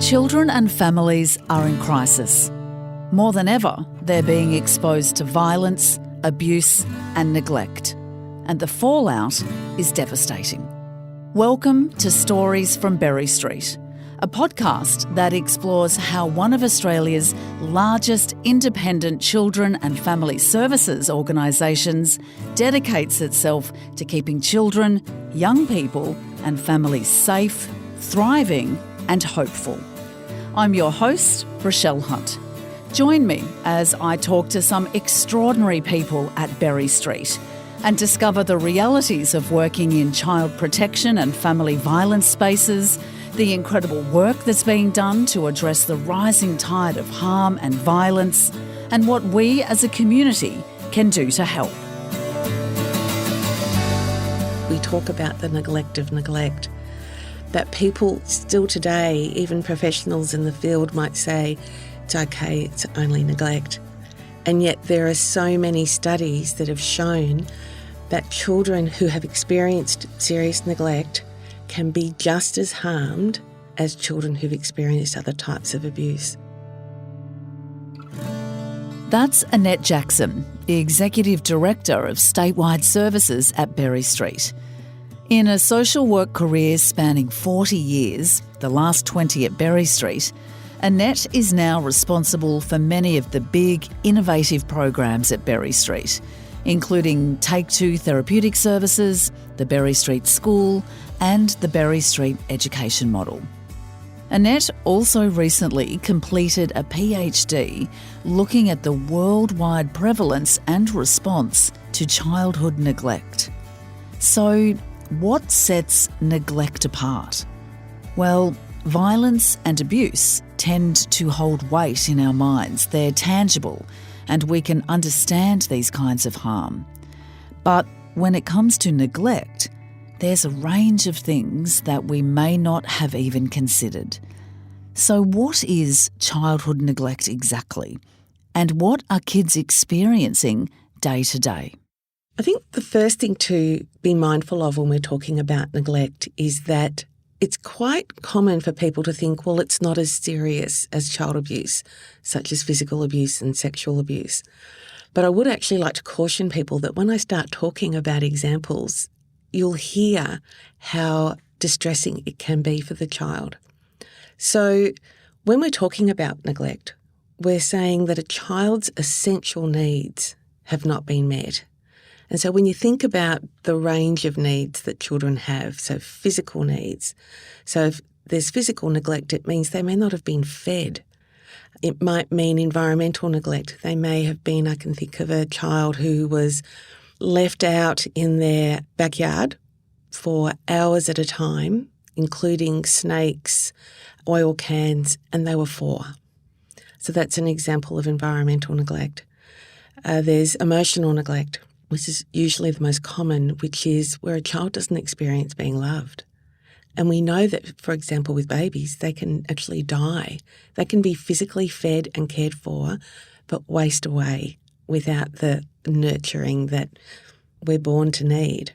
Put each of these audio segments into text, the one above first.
Children and families are in crisis. More than ever, they're being exposed to violence, abuse and neglect. And the fallout is devastating. Welcome to Stories from Berry Street, a podcast that explores how one of Australia's largest independent children and family services organisations dedicates itself to keeping children, young people and families safe, thriving and hopeful. I'm your host, Richelle Hunt. Join me as I talk to some extraordinary people at Berry Street and discover the realities of working in child protection and family violence spaces, the incredible work that's being done to address the rising tide of harm and violence, and what we as a community can do to help. We talk about the neglect of neglect, that people still today, even professionals in the field, might say, it's okay, it's only neglect. And yet there are so many studies that have shown that children who have experienced serious neglect can be just as harmed as children who've experienced other types of abuse. That's Annette Jackson, the Executive Director of Statewide Services at Berry Street. In a social work career spanning 40 years, the last 20 at Berry Street, Annette is now responsible for many of the big, innovative programs at Berry Street, including Take Two Therapeutic Services, the Berry Street School and the Berry Street Education Model. Annette also recently completed a PhD looking at the worldwide prevalence and response to childhood neglect. So, what sets neglect apart? Well, violence and abuse tend to hold weight in our minds. They're tangible and we can understand these kinds of harm. But when it comes to neglect, there's a range of things that we may not have even considered. So what is childhood neglect exactly? And what are kids experiencing day to day? I think the first thing to be mindful of when we're talking about neglect is that it's quite common for people to think, well, it's not as serious as child abuse, such as physical abuse and sexual abuse. But I would actually like to caution people that when I start talking about examples, you'll hear how distressing it can be for the child. So when we're talking about neglect, we're saying that a child's essential needs have not been met. And so when you think about the range of needs that children have, so physical needs, so if there's physical neglect, it means they may not have been fed. It might mean environmental neglect. They may have been, I can think of a child who was left out in their backyard for hours at a time, including snakes, oil cans, and they were 4. So that's an example of environmental neglect. There's emotional neglect, which is usually the most common, which is where a child doesn't experience being loved. And we know that, for example, with babies, they can actually die. They can be physically fed and cared for, but waste away without the nurturing that we're born to need.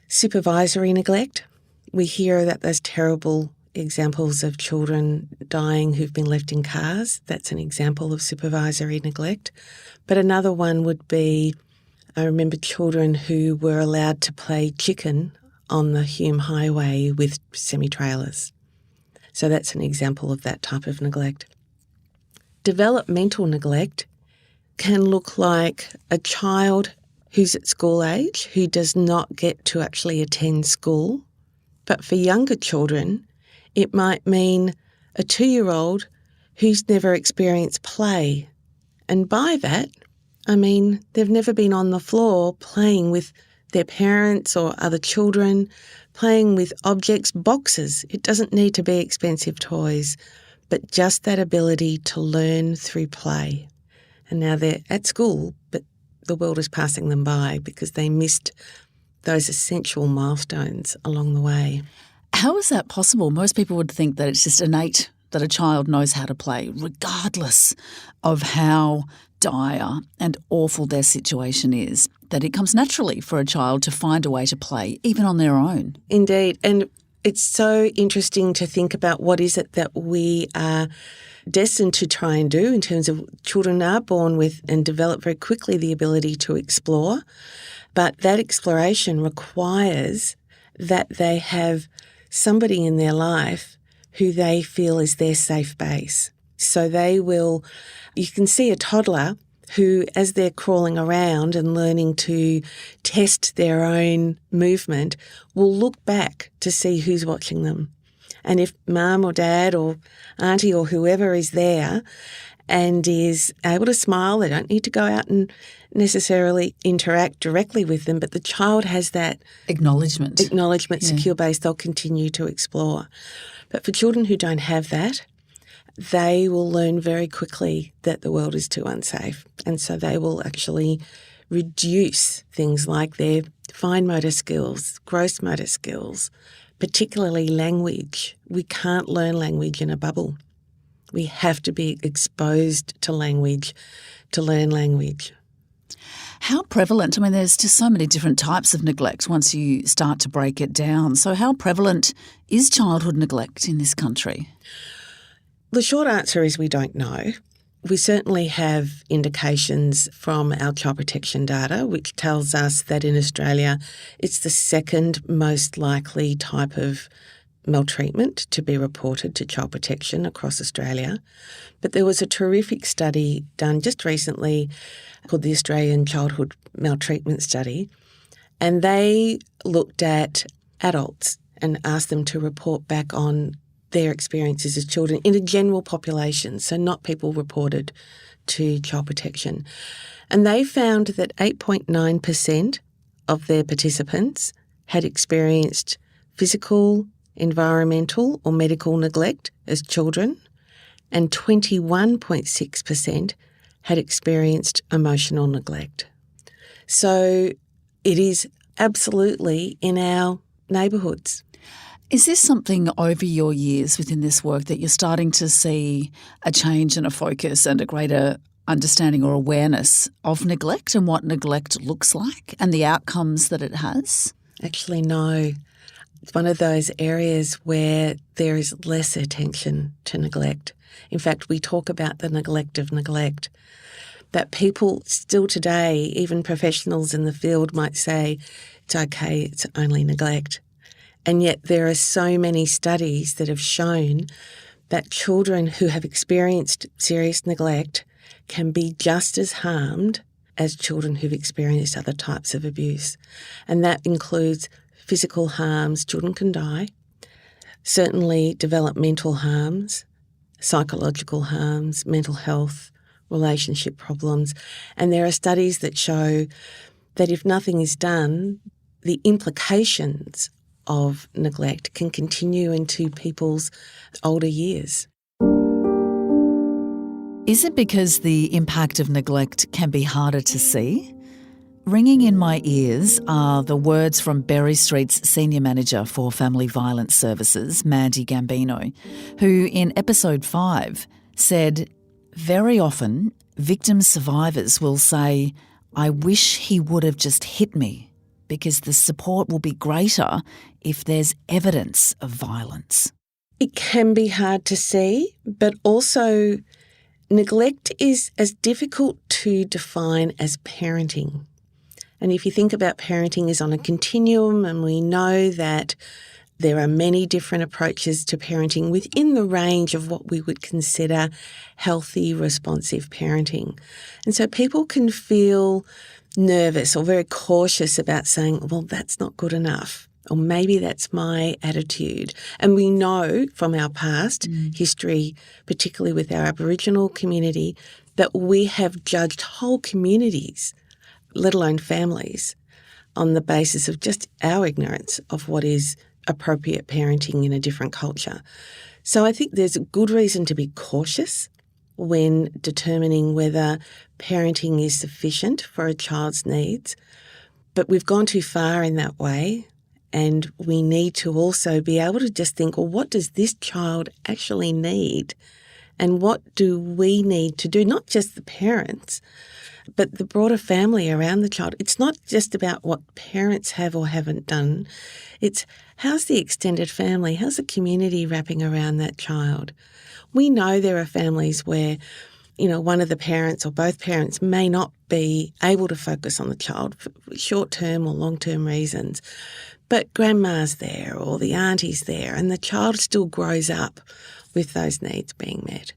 Supervisory neglect. We hear that there's terrible examples of children dying who've been left in cars. That's an example of supervisory neglect. But another one would be, I remember children who were allowed to play chicken on the Hume Highway with semi-trailers. So that's an example of that type of neglect. Developmental neglect can look like a child who's at school age, who does not get to actually attend school. But for younger children, it might mean a 2-year-old who's never experienced play. And by that, I mean, they've never been on the floor playing with their parents or other children, playing with objects, boxes. It doesn't need to be expensive toys, but just that ability to learn through play. And now they're at school, but the world is passing them by because they missed those essential milestones along the way. How is that possible? Most people would think that it's just innate that a child knows how to play, regardless of how dire and awful their situation is, that it comes naturally for a child to find a way to play, even on their own. Indeed. And It's so interesting to think about what is it that we are destined to try and do in terms of children are born with and develop very quickly the ability to explore, but that exploration requires that they have somebody in their life who they feel is their safe base. So you can see a toddler who, as they're crawling around and learning to test their own movement, will look back to see who's watching them. And if mum or dad or auntie or whoever is there and is able to smile, they don't need to go out and necessarily interact directly with them, but the child has that acknowledgement, secure base, they'll continue to explore. But for children who don't have that, they will learn very quickly that the world is too unsafe. And so they will actually reduce things like their fine motor skills, gross motor skills, particularly language. We can't learn language in a bubble. We have to be exposed to language to learn language. How prevalent? I mean, there's just so many different types of neglect once you start to break it down. So how prevalent is childhood neglect in this country? The short answer is we don't know. We certainly have indications from our child protection data, which tells us that in Australia it's the second most likely type of maltreatment to be reported to child protection across Australia. But there was a terrific study done just recently called the Australian Child Maltreatment Study, and they looked at adults and asked them to report back on their experiences as children in a general population, so not people reported to child protection. And they found that 8.9% of their participants had experienced physical, environmental or medical neglect as children, and 21.6% had experienced emotional neglect. So it is absolutely in our neighbourhoods. Is this something over your years within this work that you're starting to see a change and a focus and a greater understanding or awareness of neglect and what neglect looks like and the outcomes that it has? Actually, no. It's one of those areas where there is less attention to neglect. In fact, we talk about the neglect of neglect. That people still today, even professionals in the field, might say, it's okay, it's only neglect. And yet there are so many studies that have shown that children who have experienced serious neglect can be just as harmed as children who've experienced other types of abuse. And that includes physical harms, children can die, certainly developmental harms, psychological harms, mental health, relationship problems. And there are studies that show that if nothing is done, the implications of neglect can continue into people's older years. Is it because the impact of neglect can be harder to see? Ringing in my ears are the words from Berry Street's Senior Manager for Family Violence Services, Mandy Gambino, who in episode 5 said, very often victim survivors will say, I wish he would have just hit me, because the support will be greater if there's evidence of violence. It can be hard to see, but also neglect is as difficult to define as parenting. And if you think about parenting as on a continuum, and we know that there are many different approaches to parenting within the range of what we would consider healthy, responsive parenting. And so people can feel nervous or very cautious about saying, well, that's not good enough, or maybe that's my attitude. And we know from our past history, particularly with our Aboriginal community, that we have judged whole communities, let alone families, on the basis of just our ignorance of what is appropriate parenting in a different culture. So I think there's a good reason to be cautious when determining whether parenting is sufficient for a child's needs. But we've gone too far in that way, and we need to also be able to just think, well, what does this child actually need? And what do we need to do, not just the parents, but the broader family around the child. It's not just about what parents have or haven't done. It's how's the extended family, how's the community wrapping around that child. We know there are families where, one of the parents or both parents may not be able to focus on the child for short-term or long-term reasons, but grandma's there or the auntie's there, and the child still grows up with those needs being met.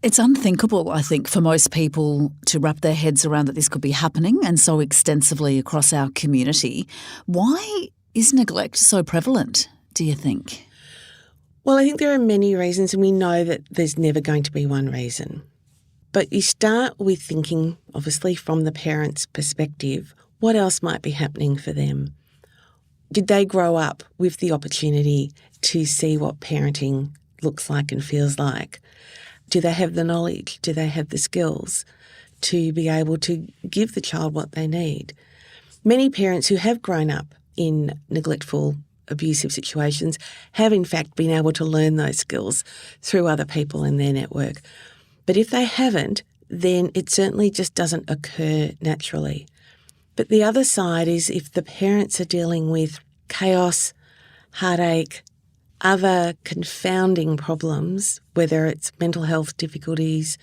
It's unthinkable, I think, for most people to wrap their heads around that this could be happening and so extensively across our community. Why is neglect so prevalent, do you think? Well, I think there are many reasons, and we know that there's never going to be one reason. But you start with thinking, obviously, from the parent's perspective, what else might be happening for them? Did they grow up with the opportunity to see what parenting looks like and feels like? Do they have the knowledge? Do they have the skills to be able to give the child what they need? Many parents who have grown up in neglectful, abusive situations have in fact been able to learn those skills through other people in their network. But if they haven't, then it certainly just doesn't occur naturally. But the other side is if the parents are dealing with chaos, heartache, other confounding problems, whether it's mental health difficulties,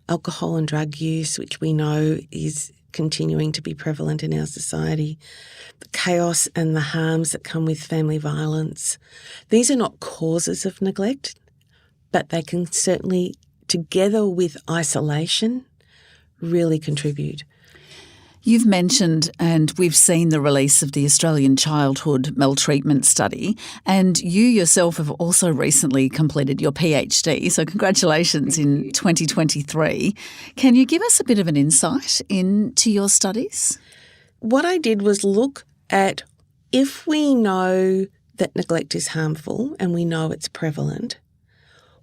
alcohol and drug use, which we know is continuing to be prevalent in our society, the chaos and the harms that come with family violence. These are not causes of neglect, but they can certainly, together with isolation, really contribute. You've mentioned, and we've seen the release of the Australian Child Maltreatment Study, and you yourself have also recently completed your PhD, so congratulations in 2023. Can you give us a bit of an insight into your studies? What I did was look at if we know that neglect is harmful and we know it's prevalent,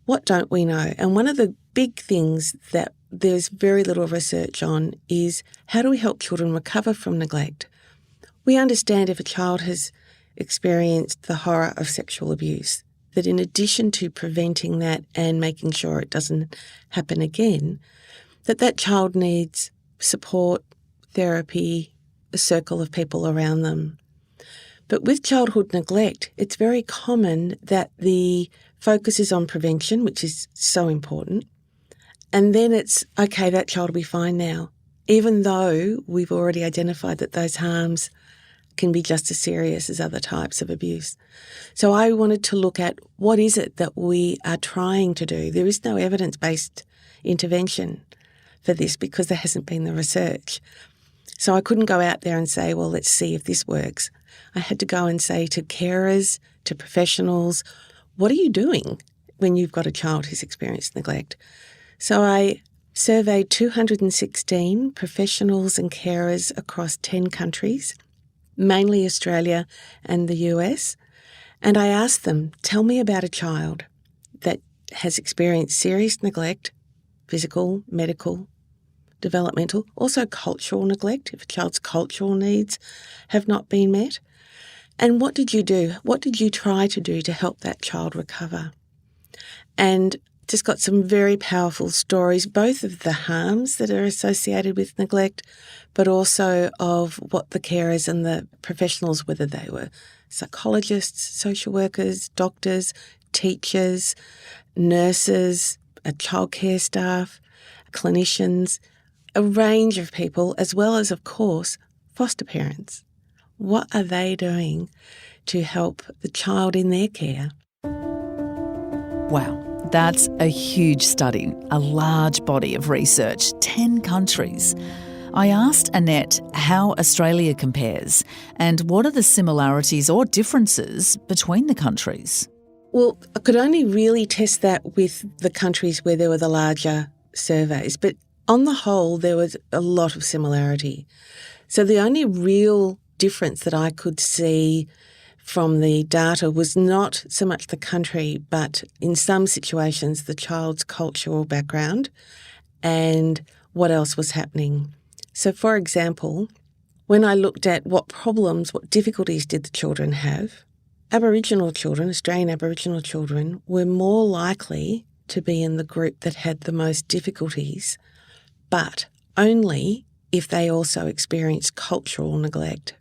what don't we know? And one of the big things that there's very little research on is how do we help children recover from neglect? We understand if a child has experienced the horror of sexual abuse, that in addition to preventing that and making sure it doesn't happen again, that child needs support, therapy, a circle of people around them. But with childhood neglect, it's very common that the focus is on prevention, which is so important. And then it's, okay, that child will be fine now, even though we've already identified that those harms can be just as serious as other types of abuse. So I wanted to look at what is it that we are trying to do. There is no evidence-based intervention for this because there hasn't been the research. So I couldn't go out there and say, well, let's see if this works. I had to go and say to carers, to professionals, what are you doing when you've got a child who's experienced neglect? So I surveyed 216 professionals and carers across 10 countries, mainly Australia and the US, and I asked them, tell me about a child that has experienced serious neglect, physical, medical, developmental, also cultural neglect, if a child's cultural needs have not been met. And what did you do? What did you try to do to help that child recover? And just got some very powerful stories, both of the harms that are associated with neglect, but also of what the carers and the professionals, whether they were psychologists, social workers, doctors, teachers, nurses, childcare staff, clinicians, a range of people, as well as, of course, foster parents. What are they doing to help the child in their care? Wow. That's a huge study, a large body of research, 10 countries. I asked Annette how Australia compares and what are the similarities or differences between the countries. Well, I could only really test that with the countries where there were the larger surveys, but on the whole, there was a lot of similarity. So the only real difference that I could see from the data was not so much the country, but in some situations the child's cultural background and what else was happening. So, for example, when I looked at what problems, what difficulties did the children have, Aboriginal children, Australian Aboriginal children, were more likely to be in the group that had the most difficulties, but only if they also experienced cultural neglect.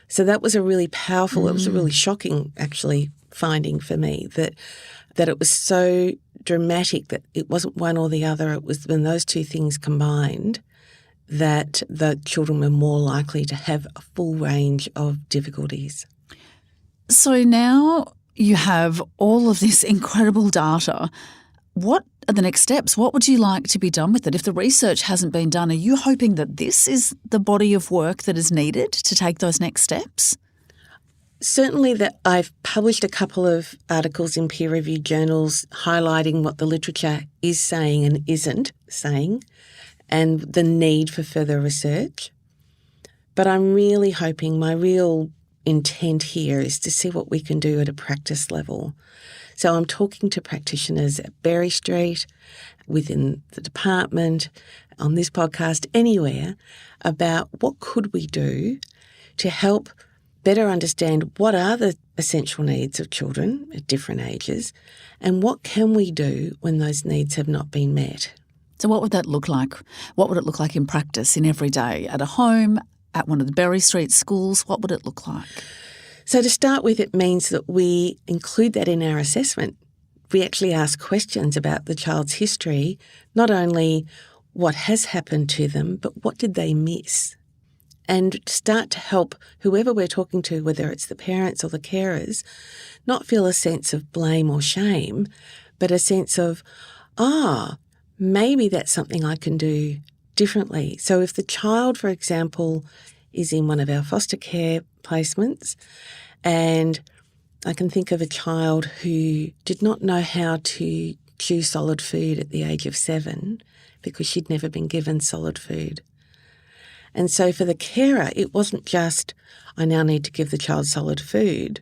So that was a really powerful, it was a really shocking, actually, finding for me that it was so dramatic that it wasn't one or the other. It was when those two things combined that the children were more likely to have a full range of difficulties. So now you have all of this incredible data. What are the next steps? What would you like to be done with it? If the research hasn't been done, are you hoping that this is the body of work that is needed to take those next steps? Certainly that I've published a couple of articles in peer-reviewed journals highlighting what the literature is saying and isn't saying and the need for further research. But I'm really hoping, my real intent here is to see what we can do at a practice level. So I'm talking to practitioners at Berry Street, within the department, on this podcast, anywhere, about what could we do to help better understand what are the essential needs of children at different ages and what can we do when those needs have not been met. So what would that look like? What would it look like in practice, in every day, at a home, at one of the Berry Street schools? What would it look like? So to start with, it means that we include that in our assessment. We actually ask questions about the child's history, not only what has happened to them, but what did they miss? And start to help whoever we're talking to, whether it's the parents or the carers, not feel a sense of blame or shame, but a sense of, maybe that's something I can do differently. So if the child, for example, is in one of our foster care placements, and I can think of a child who did not know how to chew solid food at the age of 7 because she'd never been given solid food. And so for the carer, it wasn't just, I now need to give the child solid food.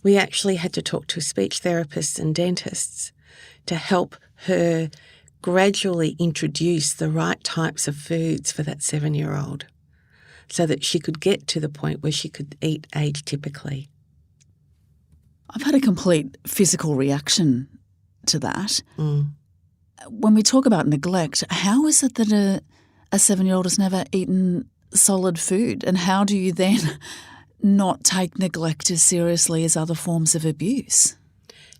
We actually had to talk to speech therapists and dentists to help her gradually introduce the right types of foods for that 7-year-old so that she could get to the point where she could eat age typically. I've had a complete physical reaction to that. When we talk about neglect, how is it that a 7-year-old has never eaten solid food, and how do you then not take neglect as seriously as other forms of abuse?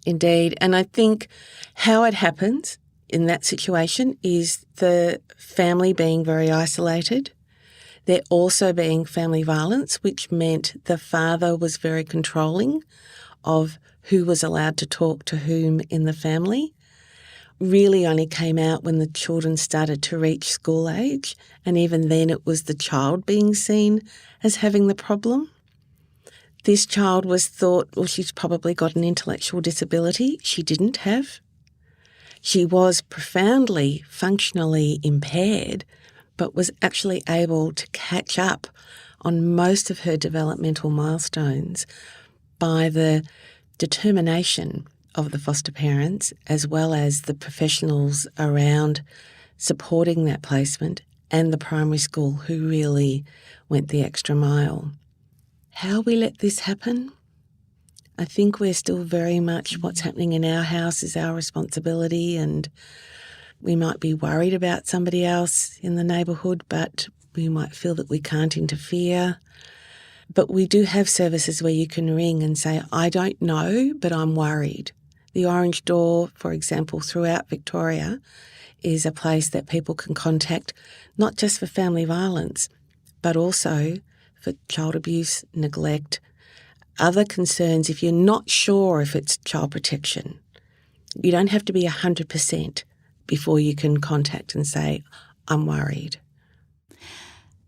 Indeed, and I think how it happens in that situation is the family being very isolated. There also being family violence, which meant the father was very controlling of who was allowed to talk to whom in the family. Really only came out when the children started to reach school age, and even then it was the child being seen as having the problem. This child was thought, well, she's probably got an intellectual disability. She didn't have. She was profoundly functionally impaired, but was actually able to catch up on most of her developmental milestones by the determination of the foster parents as well as the professionals around supporting that placement and the primary school who really went the extra mile. How we let this happen? I think we're still very much what's happening in our house is our responsibility, and we might be worried about somebody else in the neighbourhood, but we might feel that we can't interfere. But we do have services where you can ring and say, I don't know, but I'm worried. The Orange Door, for example, throughout Victoria is a place that people can contact, not just for family violence, but also for child abuse, neglect, other concerns. If you're not sure if it's child protection, you don't have to be 100% before you can contact and say, I'm worried.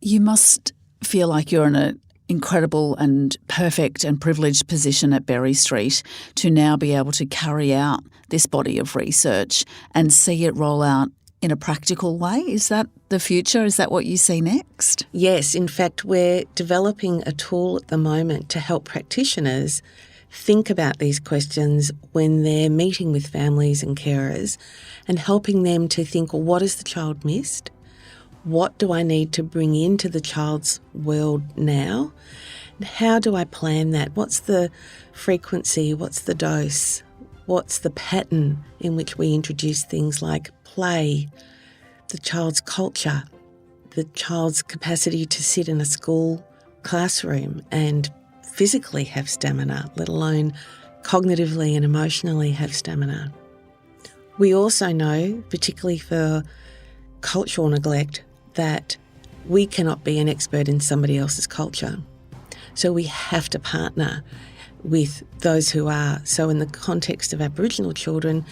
You must feel like you're in an incredible and perfect and privileged position at Berry Street to now be able to carry out this body of research and see it roll out in a practical way. Is that the future? Is that what you see next? Yes. In fact, we're developing a tool at the moment to help practitioners think about these questions when they're meeting with families and carers and helping them to think, well, what has the child missed? What do I need to bring into the child's world now? And how do I plan that? What's the frequency? What's the dose? What's the pattern in which we introduce things like play, the child's culture, the child's capacity to sit in a school classroom and physically have stamina, let alone cognitively and emotionally have stamina. We also know, particularly for cultural neglect, that we cannot be an expert in somebody else's culture. So we have to partner with those who are. So in the context of Aboriginal children,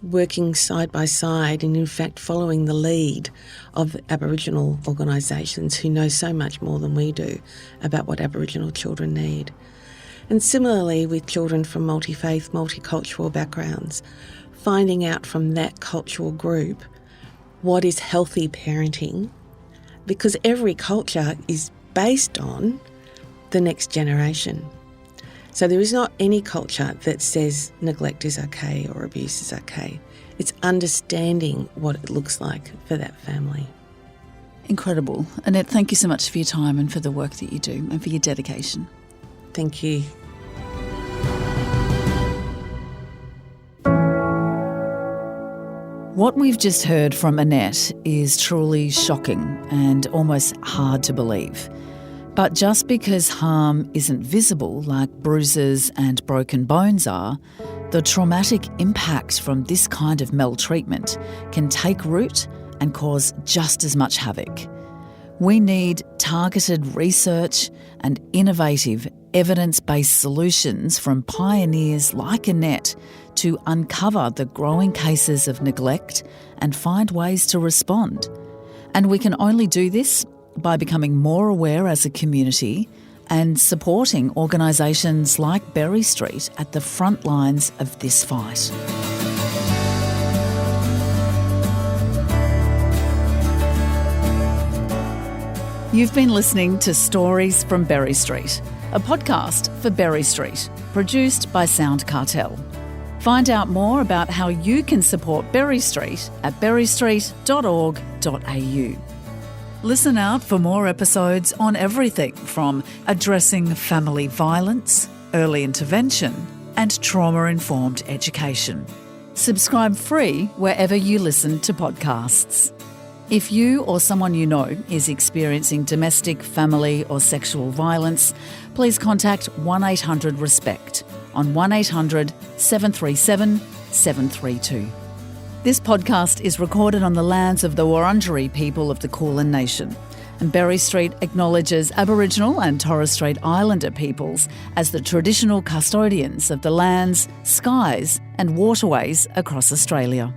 working side by side and in fact following the lead of Aboriginal organisations who know so much more than we do about what Aboriginal children need. And similarly with children from multi-faith, multicultural backgrounds, finding out from that cultural group what is healthy parenting, because every culture is based on the next generation. So there is not any culture that says neglect is okay or abuse is okay. It's understanding what it looks like for that family. Incredible. Annette, thank you so much for your time and for the work that you do and for your dedication. Thank you. What we've just heard from Annette is truly shocking and almost hard to believe. But just because harm isn't visible, like bruises and broken bones are, the traumatic impact from this kind of maltreatment can take root and cause just as much havoc. We need targeted research and innovative evidence-based solutions from pioneers like Annette to uncover the growing cases of neglect and find ways to respond. And we can only do this by becoming more aware as a community and supporting organisations like Berry Street at the front lines of this fight. You've been listening to Stories from Berry Street, a podcast for Berry Street, produced by Sound Cartel. Find out more about how you can support Berry Street at berrystreet.org.au. Listen out for more episodes on everything from addressing family violence, early intervention, and trauma-informed education. Subscribe free wherever you listen to podcasts. If you or someone you know is experiencing domestic, family or sexual violence, please contact 1-800-RESPECT on 1-800 737 732. This podcast is recorded on the lands of the Wurundjeri people of the Kulin Nation, and Berry Street acknowledges Aboriginal and Torres Strait Islander peoples as the traditional custodians of the lands, skies and waterways across Australia.